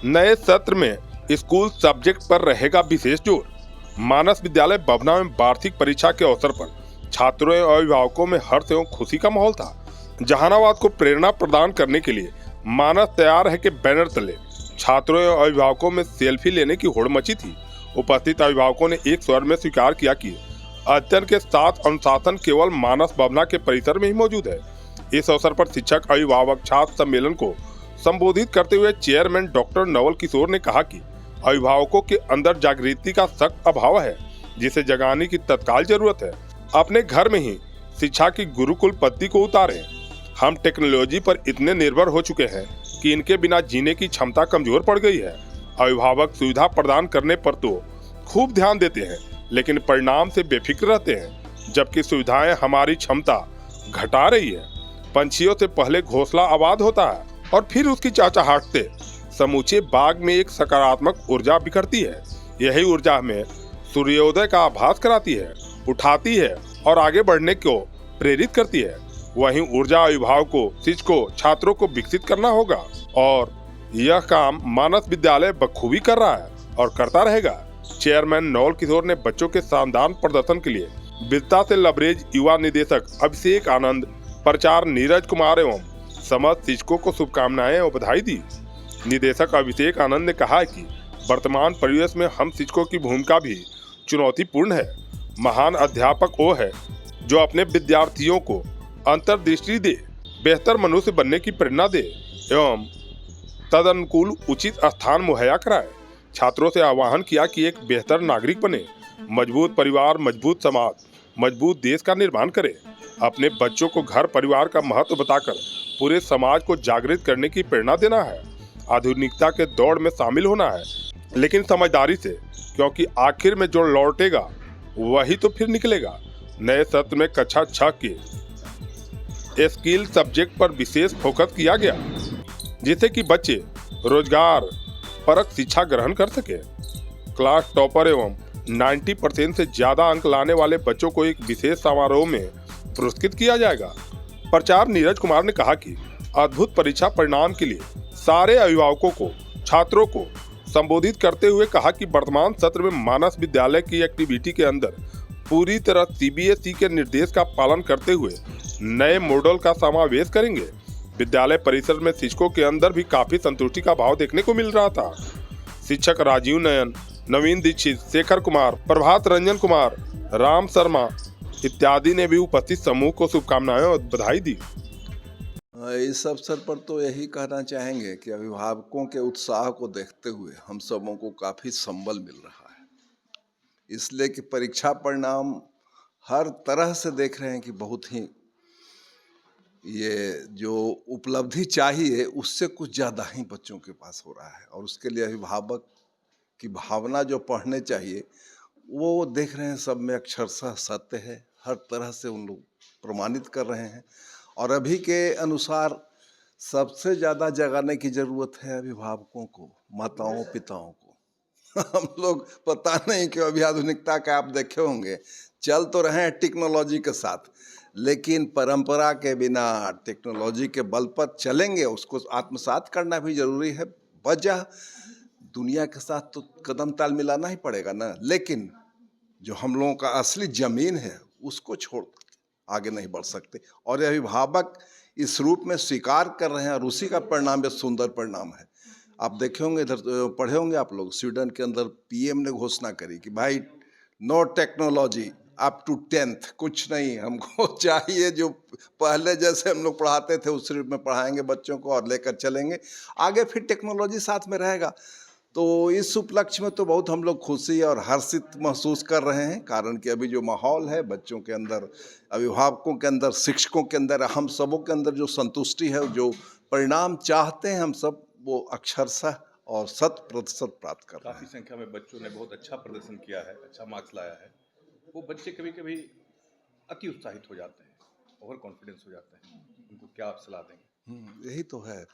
नए सत्र में स्कूल सब्जेक्ट पर रहेगा विशेष जोर। मानस विद्यालय बभना में वार्षिक परीक्षा के अवसर पर छात्रों और अभिभावकों में हर्ष एवं खुशी का माहौल था। जहानाबाद को प्रेरणा प्रदान करने के लिए मानस तैयार है के बैनर तले छात्रों और अभिभावकों में सेल्फी लेने की होड़ मची थी। उपस्थित अभिभावकों ने एक स्वर में स्वीकार किया कि अध्ययन के साथ अनुशासन केवल मानस बभना के परिसर में ही मौजूद है। इस अवसर पर शिक्षक अभिभावक छात्र सम्मेलन को संबोधित करते हुए चेयरमैन डॉक्टर नवल किशोर ने कहा कि अभिभावकों के अंदर जागृति का सख्त अभाव है, जिसे जगाने की तत्काल जरूरत है। अपने घर में ही शिक्षा की गुरुकुल पद्धति को उतारें। हम टेक्नोलॉजी पर इतने निर्भर हो चुके हैं कि इनके बिना जीने की क्षमता कमजोर पड़ गई है। अभिभावक सुविधा प्रदान करने पर तो खूब ध्यान देते हैं, लेकिन परिणाम से बेफिक्र रहते हैं, जबकि सुविधाएं हमारी क्षमता घटा रही है। पंछियों से पहले घोंसला आबाद होता है और फिर उसकी चाचाहाट से समूचे बाग में एक सकारात्मक ऊर्जा बिखरती है। यही ऊर्जा हमें सूर्योदय का आभास कराती है, उठाती है और आगे बढ़ने को प्रेरित करती है। वहीं ऊर्जा अभिभावकों, शिक्षकों, छात्रों को विकसित करना होगा और यह काम मानस विद्यालय बखूबी कर रहा है और करता रहेगा। चेयरमैन नवल किशोर ने बच्चों के शानदार प्रदर्शन के लिए विद्या से लबरेज युवा निदेशक अभिषेक आनंद, प्रचार नीरज कुमार एवं समस्त शिक्षकों को शुभकामनाएं और बधाई दी। निदेशक अभिषेक आनंद ने कहा कि वर्तमान परिवेश में हम शिक्षकों की भूमिका भी चुनौतीपूर्ण है। महान अध्यापक वो है जो अपने विद्यार्थियों को अंतर्दृष्टि दे, बेहतर मनुष्य बनने की प्रेरणा दे एवं तदनुकूल उचित स्थान मुहैया कराए। छात्रों से आह्वान किया कि एक बेहतर नागरिक बने, मजबूत परिवार, मजबूत समाज, मजबूत देश का निर्माण करे। अपने बच्चों को घर परिवार का महत्व बताकर पूरे समाज को जागृत करने की प्रेरणा देना है। आधुनिकता के दौड़ में शामिल होना है, लेकिन समझदारी से, क्योंकि आखिर में जो लौटेगा वही तो फिर निकलेगा। नए सत्र में कक्षा 6 के स्किल सब्जेक्ट पर विशेष फोकस किया गया, जिससे कि बच्चे रोजगार परक शिक्षा ग्रहण कर सके। क्लास टॉपर एवं 90% से ज्यादा अंक लाने वाले बच्चों को एक विशेष समारोह में पुरस्कृत किया जाएगा। प्रचार नीरज कुमार ने कहा कि अद्भुत परीक्षा परिणाम के लिए सारे अभिभावकों को, छात्रों को संबोधित करते हुए कहा कि वर्तमान सत्र में मानस विद्यालय की एक्टिविटी के अंदर पूरी तरह सीबीएसई के निर्देश का पालन करते हुए नए मॉडल का समावेश करेंगे। विद्यालय परिसर में शिक्षकों के अंदर भी काफी संतुष्टि का भाव देखने को मिल रहा था। शिक्षक राजीव नयन, नवीन दीक्षित, शेखर कुमार, प्रभात रंजन कुमार, राम शर्मा इत्यादि ने भी उपस्थित समूह को शुभकामनाएं और बधाई दी। इस अवसर पर तो यही कहना चाहेंगे कि अभिभावकों के उत्साह को देखते हुए हम सबों को काफ़ी संबल मिल रहा है, इसलिए कि परीक्षा परिणाम हर तरह से देख रहे हैं कि बहुत ही ये जो उपलब्धि चाहिए उससे कुछ ज़्यादा ही बच्चों के पास हो रहा है, और उसके लिए अभिभावक की भावना जो पढ़ने चाहिए वो देख रहे हैं सब में अक्षरशः सत्य है। हर तरह से उन लोग प्रमाणित कर रहे हैं, और अभी के अनुसार सबसे ज़्यादा जगाने की ज़रूरत है अभिभावकों को, माताओं पिताओं को। हम लोग पता नहीं क्यों अभी आधुनिकता का आप देखे होंगे, चल तो रहे हैं टेक्नोलॉजी के साथ, लेकिन परंपरा के बिना टेक्नोलॉजी के बल पर चलेंगे, उसको आत्मसात करना भी जरूरी है। वजह दुनिया के साथ तो कदम ताल मिलाना ही पड़ेगा ना, लेकिन जो हम लोगों का असली ज़मीन है उसको छोड़ आगे नहीं बढ़ सकते। और ये अभिभावक इस रूप में स्वीकार कर रहे हैं, और उसी का परिणाम एक सुंदर परिणाम है। आप देखे होंगे, इधर पढ़े होंगे आप लोग, स्वीडन के अंदर पीएम ने घोषणा करी कि भाई no technology up to 10th, कुछ नहीं, हमको चाहिए जो पहले जैसे हम लोग पढ़ाते थे उस रूप में पढ़ाएंगे बच्चों को और लेकर चलेंगे आगे, फिर टेक्नोलॉजी साथ में रहेगा। तो इस उपलक्ष्य में तो बहुत हम लोग खुशी और हर्षित महसूस कर रहे हैं, कारण कि अभी जो माहौल है बच्चों के अंदर, अभिभावकों के अंदर, शिक्षकों के अंदर, हम सबों के अंदर जो संतुष्टि है, जो परिणाम चाहते हैं हम सब, वो अक्षरशः और 100% प्राप्त कर रहे हैं। काफ़ी संख्या में बच्चों ने बहुत अच्छा प्रदर्शन किया है, अच्छा मार्क्स लाया है। वो बच्चे कभी कभी अति उत्साहित हो जाते हैं, ओवर कॉन्फिडेंस हो जाते हैं, उनको क्या आप सलाह देंगे? यही तो है।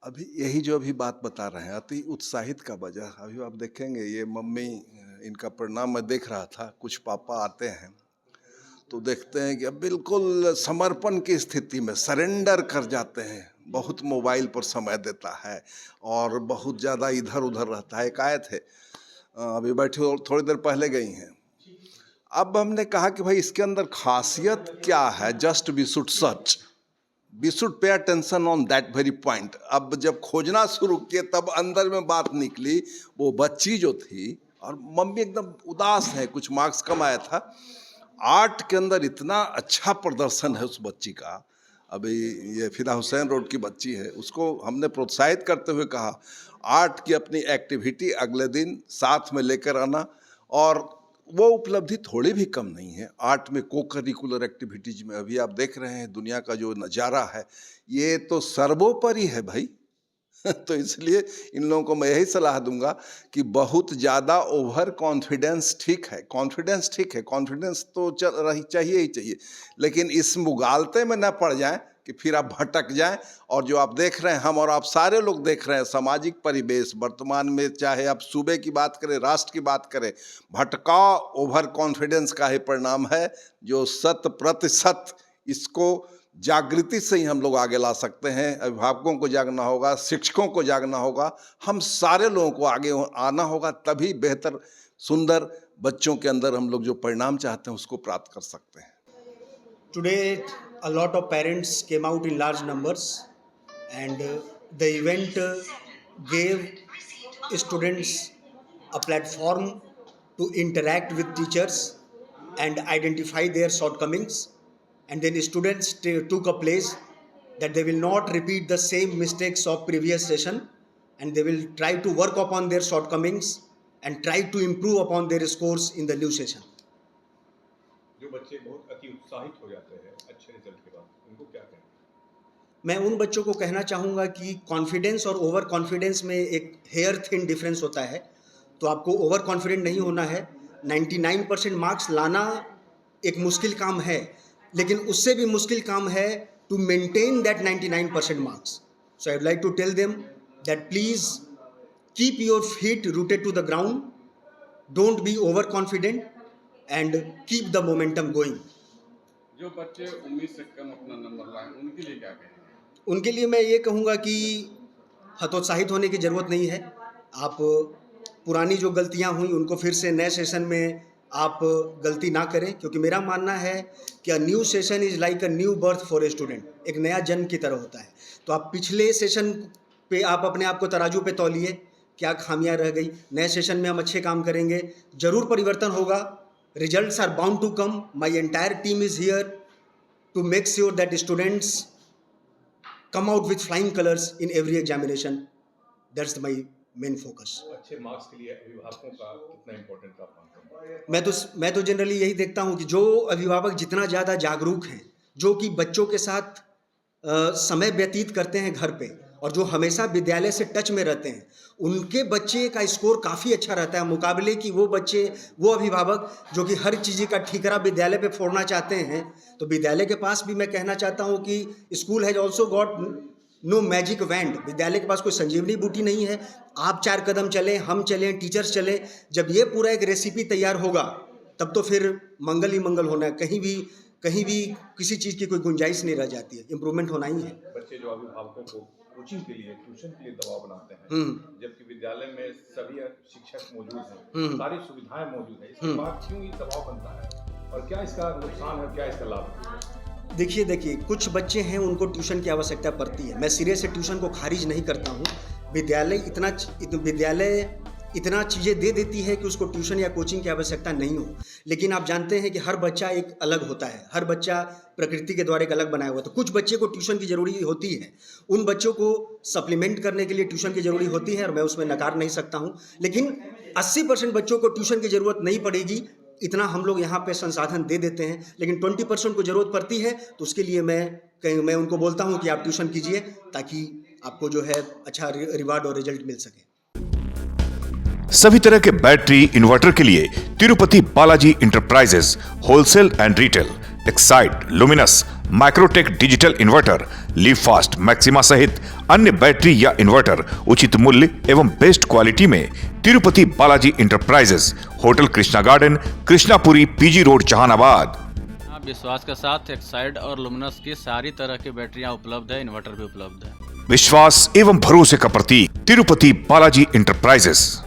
अभी यही जो अभी बात बता रहे हैं, अति उत्साहित का वजह अभी आप देखेंगे, ये मम्मी इनका परिणाम मैं देख रहा था, कुछ पापा आते हैं तो देखते हैं कि अब बिल्कुल समर्पण की स्थिति में सरेंडर कर जाते हैं। बहुत मोबाइल पर समय देता है और बहुत ज़्यादा इधर उधर रहता है। एक आए थे अभी बैठे और थोड़ी देर पहले गई हैं। अब हमने कहा कि भाई इसके अंदर खासियत क्या है, just we should search, we should pay attention on that very point. अब जब खोजना शुरू किए तब अंदर में बात निकली, वो बच्ची जो थी और मम्मी एकदम उदास है, कुछ मार्क्स कम आया था। आर्ट के अंदर इतना अच्छा प्रदर्शन है उस बच्ची का। अभी ये फिदा हुसैन रोड की बच्ची है, उसको हमने प्रोत्साहित करते हुए कहा आर्ट की अपनी एक्टिविटी अगले दिन साथ में लेकर आना। और वो उपलब्धि थोड़ी भी कम नहीं है। आर्ट में को करिकुलर एक्टिविटीज में अभी आप देख रहे हैं दुनिया का जो नज़ारा है, ये तो सर्वोपरि है भाई। तो इसलिए इन लोगों को मैं यही सलाह दूंगा कि बहुत ज़्यादा ओवर कॉन्फिडेंस ठीक है, कॉन्फिडेंस ठीक है, कॉन्फिडेंस तो चाहिए ही चाहिए, लेकिन इस मुगालते में न पड़ जाएं कि फिर आप भटक जाएं। और जो आप देख रहे हैं, हम और आप सारे लोग देख रहे हैं, सामाजिक परिवेश वर्तमान में, चाहे आप सूबे की बात करें, राष्ट्र की बात करें, भटकाव ओवर कॉन्फिडेंस का ही परिणाम है, जो 100% इसको जागृति से ही हम लोग आगे ला सकते हैं। अभिभावकों को जागना होगा, शिक्षकों को जागना होगा, हम सारे लोगों को आगे आना होगा, तभी बेहतर सुंदर बच्चों के अंदर हम लोग जो परिणाम चाहते हैं उसको प्राप्त कर सकते हैं। Today, a lot of parents came out in large numbers, and the event gave students a platform to interact with teachers and identify their shortcomings. And then students took a place that they will not repeat the same mistakes of previous session, and they will try to work upon their shortcomings and try to improve upon their scores in the new session. जो बच्चे बहुत अति उत्साहित हो जाते हैं अच्छे result के बाद, उनको क्या कहेंगे? मैं उन बच्चों को कहना चाहूँगा कि कॉन्फिडेंस और ओवर कॉन्फिडेंस में एक हेयर थिन डिफरेंस होता है। तो आपको ओवर कॉन्फिडेंट नहीं होना है। 99% मार्क्स लाना एक मुश्किल काम है, लेकिन उससे भी मुश्किल काम है to maintain that 99% marks. So I would like to tell them that please keep your feet rooted to the ground, don't be over confident and keep the momentum going. जो बच्चे उम्मीद से कम अपना नंबर लाए, उनके लिए क्या कहेंगे? उनके लिए मैं ये कहूँगा कि हतोत्साहित होने की ज़रूरत नहीं है। आप पुरानी जो गलतियाँ हुई उनको फिर से नए सेशन में आप गलती ना करें, क्योंकि मेरा मानना है कि a new session is like a new birth for a student, एक नया जन्म की तरह होता है। तो आप पिछले सेशन पे आप अपने आप को तराजू पे तौलिए, क्या खामियां रह गई। नए सेशन में हम अच्छे काम करेंगे, ज़रूर परिवर्तन होगा। Results are bound to come. My entire team is here to make sure that students come out with flying colors in every examination. That's my main focus. अच्छे मार्क्स के लिए अभिभावकों का कितना इम्पोर्टेंट आप मानते हैं? मैं तो जनरली यही देखता हूँ कि जो अभिभावक जितना ज़्यादा जागरूक हैं, जो कि बच्चों के साथ समय व्यतीत करते हैं घर पे, और जो हमेशा विद्यालय से टच में रहते हैं, उनके बच्चे का स्कोर काफ़ी अच्छा रहता है, मुकाबले कि वो बच्चे, वो अभिभावक जो कि हर चीज़ का ठीकरा विद्यालय पे फोड़ना चाहते हैं। तो विद्यालय के पास भी मैं कहना चाहता हूँ कि school has also got no magic wand. विद्यालय के पास कोई संजीवनी बूटी नहीं है। आप 4 कदम चलें, हम चलें, टीचर्स चलें, जब ये पूरा एक रेसिपी तैयार होगा तब तो फिर मंगल ही मंगल होना है। कहीं भी किसी चीज़ की कोई गुंजाइश नहीं रह जाती है, इम्प्रूवमेंट होना ही है। बच्चे जो अभिभावकों को कोचिंग के लिए, ट्यूशन के लिए दबाव बनाते हैं, जबकि विद्यालय में सभी शिक्षक मौजूद हैं, सारी सुविधाएं मौजूद हैं, इसके बाद क्यों ये दबाव बनता है और क्या इसका नुकसान है, क्या इसका लाभ है? देखिए, कुछ बच्चे हैं उनको ट्यूशन की आवश्यकता पड़ती है। मैं सिरे से ट्यूशन को खारिज नहीं करता हूँ। विद्यालय इतना चीज़ें दे देती है कि उसको ट्यूशन या कोचिंग की आवश्यकता नहीं हो। लेकिन आप जानते हैं कि हर बच्चा एक अलग होता है, हर बच्चा प्रकृति के द्वारा एक अलग बनाया हुआ है। तो कुछ बच्चे को ट्यूशन की ज़रूरी होती है, उन बच्चों को सप्लीमेंट करने के लिए ट्यूशन की ज़रूरी होती है, और मैं उसमें नकार नहीं सकता हूँ। लेकिन 80% बच्चों को ट्यूशन की ज़रूरत नहीं पड़ेगी, इतना हम लोग यहाँ पे संसाधन दे देते हैं। लेकिन 20% को ज़रूरत पड़ती है, तो उसके लिए मैं उनको बोलता हूँ कि आप ट्यूशन कीजिए, ताकि आपको जो है अच्छा रिवार्ड और रिजल्ट मिल सके। सभी तरह के बैटरी इन्वर्टर के लिए Tirupati Balaji enterprises wholesale and retail, Exide, luminous, Microtek digital inverter, leave fast, maxima सहित अन्य बैटरी या इन्वर्टर उचित मूल्य एवं बेस्ट क्वालिटी में Tirupati Balaji enterprises, hotel Krishna garden, Krishnapuri, PG road, Jehanabad. आप विश्वास के साथ एक्साइड और लुमिनस की सारी तरह की बैटरियां उपलब्ध है, इन्वर्टर भी उपलब्ध है। विश्वास एवं भरोसे का प्रतीक तिरुपति बालाजी इंटरप्राइजेस।